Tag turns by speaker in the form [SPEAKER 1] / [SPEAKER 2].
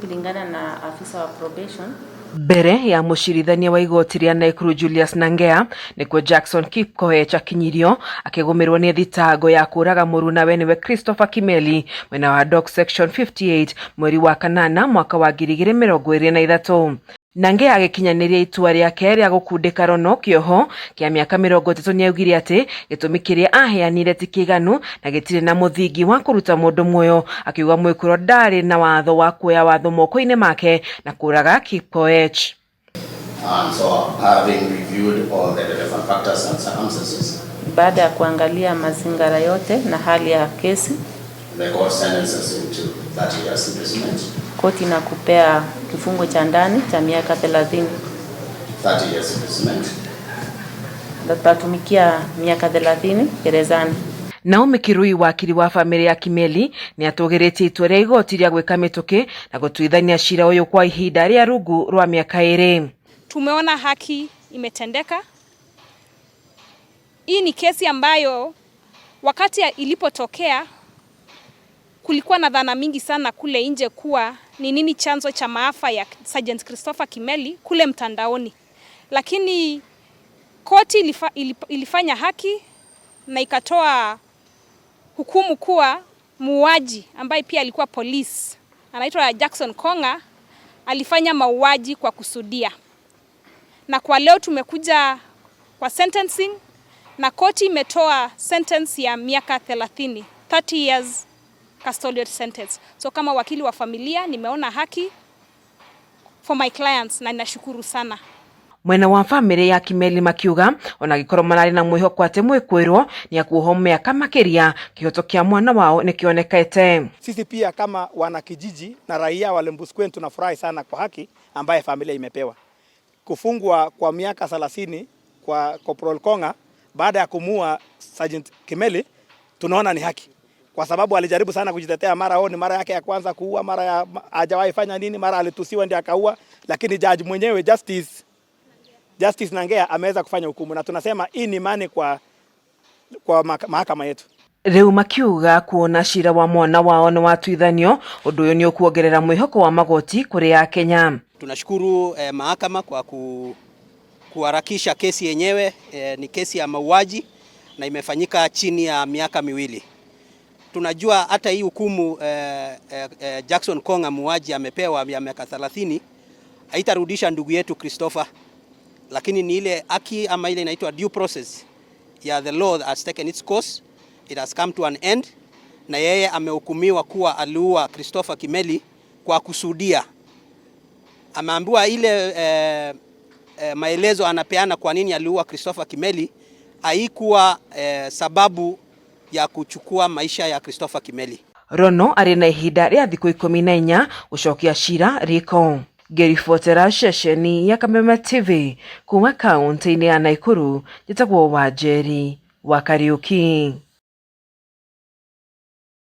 [SPEAKER 1] Kulingana na afisa wa probation,
[SPEAKER 2] mbere ya mucirithania wa igoti ria Naikuru Julius Nangea nikuo Jackson Kipkoech akinyirio akigomerwo ni thitango ya kuraga muruna we niwe Christopher Kimeli mwena wa Dock Section 58 mweri wa kanana mwaka wa 2023. Nangea agikinyaniria itua riake ria gukundika Rono kioho kia miaka 30 niaugire ati gitumi kiria aheanire ti kiganu na gitire na muthingi wa kuruta mundu muoyo, akiuga mwikuro ndari na watho wa kuoya watho moko-ini make na kuraga Kipkoech.
[SPEAKER 3] So having reviewed all the relevant factors and circumstances,
[SPEAKER 1] baada ya kuangalia mazingira yote na hali ya kesi,
[SPEAKER 3] the court sentences him to 30 years imprisonment.
[SPEAKER 1] Koti na kupea kifungo cha ndani cha miaka 30.
[SPEAKER 3] 30 years imprisonment.
[SPEAKER 1] Tutatumikia miaka 30 gerezani.
[SPEAKER 2] Naomi Kirui, wakili wa family ya Kimeli, ni atogeretie itua ria igoti ria gwika mituki na gutuithania cira uyu kwa ihinda ria rungu rwa miaka 2.
[SPEAKER 4] Tumeona haki imetendeka. Hii ni kesi ambayo wakati ilipotokea kulikuwa na dhana mingi sana kule nje kuwa ni nini chanzo cha maafa ya Sergeant Christopher Kimeli kule mtandaoni. Lakini koti ilifanya haki na ikatoa hukumu kuwa muuaji ambaye pia alikuwa polisi, anaitwa Jackson Konga, alifanya mauaji kwa kusudia. Na kwa leo tumekuja kwa sentencing na koti imetoa sentence ya miaka 30 years custodial sentence. So kama wakili wa familia nimeona haki for my clients na ninashukuru sana.
[SPEAKER 2] Mwena wa family ya Kimeli makiuga ona gikoro marari na mwihoko ate mwikwirwo ni akuhomea kama kiria kihoto kia mwana wao nikionekete.
[SPEAKER 5] Sisi pia kama wanakijiji na raia wa Lembuskwet tunafurahi sana kwa haki ambaye familia imepewa. Kufungwa kwa miaka 30 kwa Corporal Konga baada ya kumua Sergeant Kimeli tunaona ni haki. Kwa sababu alijaribu sana kujitetea, mara yake ya kwanza kuua, mara ya hajawahi fanya nini, mara alitusiwa ndio akaua, lakini judge mwenyewe Justice Nangea ameweza kufanya hukumu na tunasema hii ni imani kwa mahakama yetu.
[SPEAKER 2] Riu makiuga kuona cira wa mwana wao na watuithanio undu uyu ni ukuongerera mwihoko wa magoti kuri ya Kenya.
[SPEAKER 6] Tunashukuru mahakama kwa kuharakisha kesi yenyewe. Ni kesi ya mauaji na imefanyika chini ya miaka 2. Tunajua hata hii hukumu Jackson Konga muuaji amepewa ya miaka 30 haitarudisha ndugu yetu Christopher, lakini ni ile haki ama ile inaitwa due process ya the law has taken its course, it has come to an end, na yeye amehukumiwa kuwa aliua Christopher Kimeli kwa kusudia. Ameambiwa ile maelezo anapeana kwa nini aliua Christopher Kimeli haikuwa sababu ya kuchukua maisha ya Christopher Kimeli.
[SPEAKER 2] Rono ari na ihinda ria thiku 14 gucokia cira riko. Gerifotera shesheni ya Kameme TV kuma kaunti-ini ya Naikuru, jitagwo Wanjeri wa Kariuki.